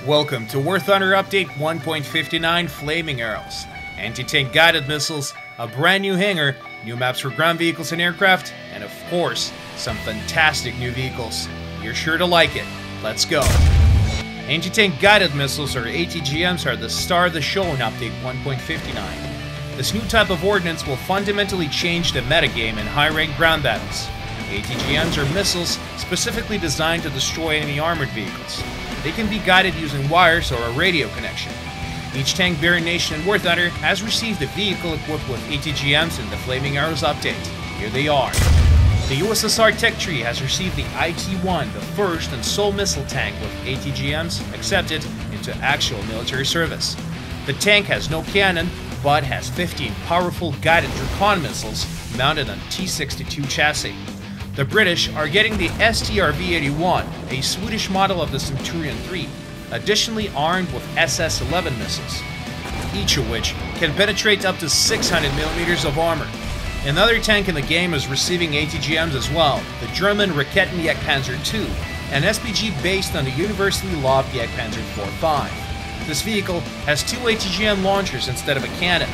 Welcome to War Thunder Update 1.59 Flaming Arrows, anti-tank guided missiles, a brand new hangar, new maps for ground vehicles and aircraft, and of course, some fantastic new vehicles. You're sure to like it. Let's go. Anti-tank guided missiles, or ATGMs, are the star of the show in Update 1.59. This new type of ordnance will fundamentally change the metagame in high-ranked ground battles. ATGMs are missiles specifically designed to destroy enemy armored vehicles. They can be guided using wires or a radio connection. Each tank-bearing nation in War Thunder has received a vehicle equipped with ATGMs in the Flaming Arrows update. Here they are. The USSR tech tree has received the IT-1, the first and sole missile tank with ATGMs accepted into actual military service. The tank has no cannon, but has 15 powerful guided Drakon missiles mounted on T-62 chassis. The British are getting the STRV-81, a Swedish model of the Centurion 3, additionally armed with SS-11 missiles, each of which can penetrate up to 600mm of armor. Another tank in the game is receiving ATGMs as well, the German Raketenjagdpanzer II, an SPG based on the universally loved Jagdpanzer IV-5. This vehicle has 2 ATGM launchers instead of a cannon.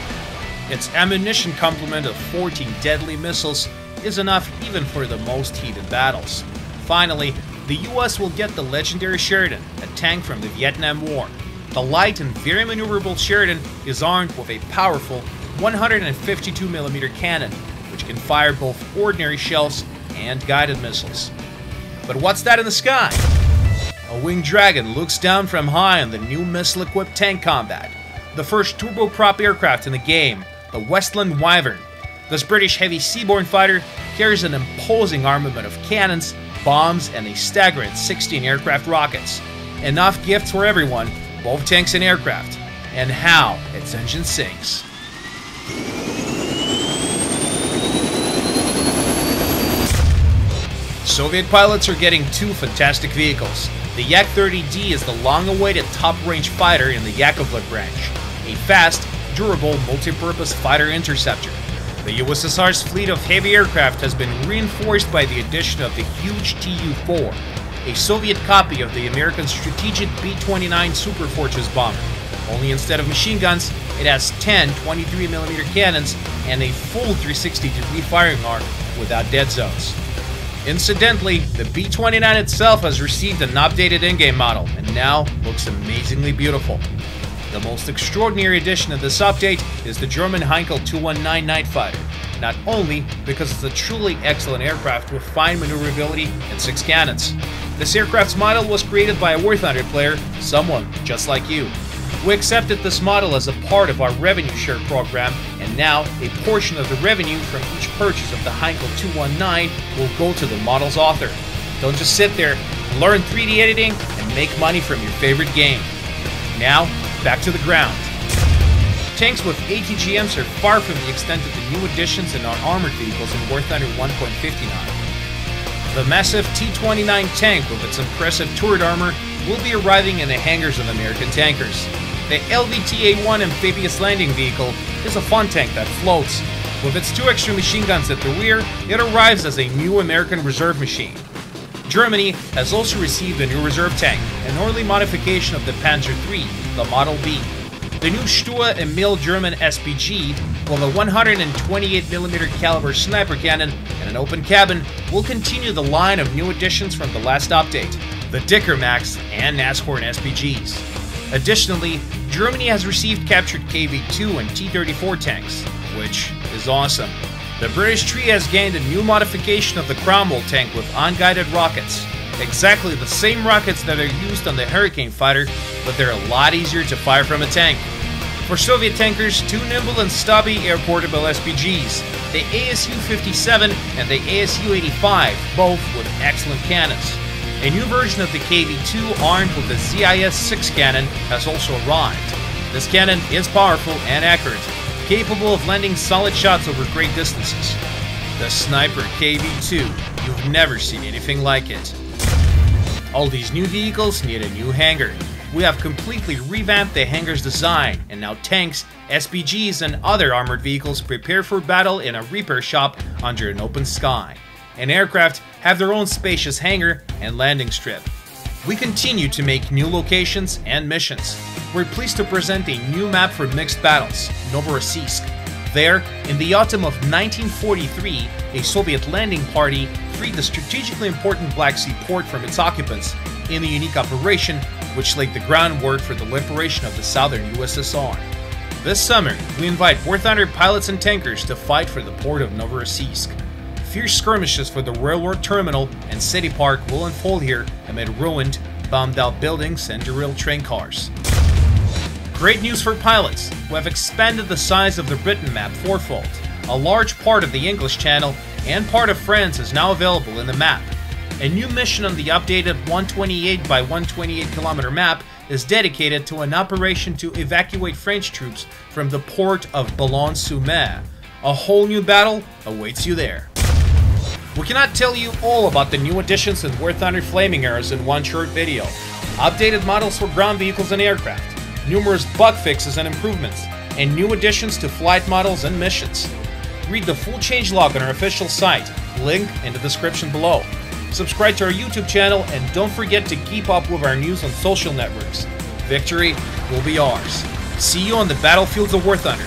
Its ammunition complement of 14 deadly missiles is enough even for the most heated battles. Finally, the US will get the legendary Sheridan, a tank from the Vietnam War. The light and very maneuverable Sheridan is armed with a powerful 152mm cannon, which can fire both ordinary shells and guided missiles. But what's that in the sky? A winged dragon looks down from high on the new missile-equipped tank combat. The first turboprop aircraft in the game, the Westland Wyvern. This British heavy seaborne fighter carries an imposing armament of cannons, bombs, and a staggering 16 aircraft rockets. Enough gifts for everyone, both tanks and aircraft. And how its engine sings. Soviet pilots are getting 2 fantastic vehicles. The Yak-30D is the long-awaited top-range fighter in the Yakovlev branch, a fast, durable, multi-purpose fighter interceptor. The USSR's fleet of heavy aircraft has been reinforced by the addition of the huge Tu-4, a Soviet copy of the American strategic B-29 Superfortress bomber. Only instead of machine guns, it has 10 23mm cannons and a full 360-degree firing arc without dead zones. Incidentally, the B-29 itself has received an updated in-game model and now looks amazingly beautiful. The most extraordinary addition of this update is the German Heinkel 219 Night Fighter, not only because it's a truly excellent aircraft with fine maneuverability and 6 cannons. This aircraft's model was created by a War Thunder player, someone just like you. We accepted this model as a part of our revenue share program, and now a portion of the revenue from each purchase of the Heinkel 219 will go to the model's author. Don't just sit there, learn 3D editing, and make money from your favorite game. Now, back to the ground. Tanks with ATGMs are far from the extent of the new additions in our armored vehicles in War Thunder 1.59. The massive T-29 tank with its impressive turret armor will be arriving in the hangars of American tankers. The LVTA-1 amphibious landing vehicle is a fun tank that floats. With its 2 extra machine guns at the rear, it arrives as a new American reserve machine. Germany has also received a new reserve tank, an early modification of the Panzer III, the Model B. The new Stur Emil German SPG, with a 128mm caliber sniper cannon and an open cabin, will continue the line of new additions from the last update, the Dicker Max and Nashorn SPGs. Additionally, Germany has received captured KV-2 and T-34 tanks, which is awesome. The British tree has gained a new modification of the Cromwell tank with unguided rockets. Exactly the same rockets that are used on the Hurricane fighter, but they're a lot easier to fire from a tank. For Soviet tankers, 2 nimble and stubby air-portable SPGs, the ASU-57 and the ASU-85, both with excellent cannons. A new version of the KV-2 armed with the ZIS-6 cannon has also arrived. This cannon is powerful and accurate, capable of landing solid shots over great distances. The Sniper KV-2, you've never seen anything like it. All these new vehicles need a new hangar. We have completely revamped the hangar's design, and now tanks, SPGs, and other armored vehicles prepare for battle in a repair shop under an open sky. And aircraft have their own spacious hangar and landing strip. We continue to make new locations and missions. We're pleased to present a new map for mixed battles, Novorossiysk. There, in the autumn of 1943, a Soviet landing party freed the strategically important Black Sea port from its occupants in a unique operation which laid the groundwork for the liberation of the southern USSR. This summer, we invite War Thunder pilots and tankers to fight for the port of Novorossiysk. Fierce skirmishes for the railroad terminal and city park will unfold here amid ruined, bombed-out buildings and derailed train cars. Great news for pilots, who have expanded the size of the Britain map fourfold. A large part of the English channel and part of France is now available in the map. A new mission on the updated 128 by 128 kilometer map is dedicated to an operation to evacuate French troops from the port of Boulogne-sur-Mer. A whole new battle awaits you there. We cannot tell you all about the new additions in War Thunder Flaming Arrows in one short video. Updated models for ground vehicles and aircraft, numerous bug fixes and improvements, and new additions to flight models and missions. Read the full changelog on our official site, link in the description below. Subscribe to our YouTube channel and don't forget to keep up with our news on social networks. Victory will be ours. See you on the battlefields of War Thunder.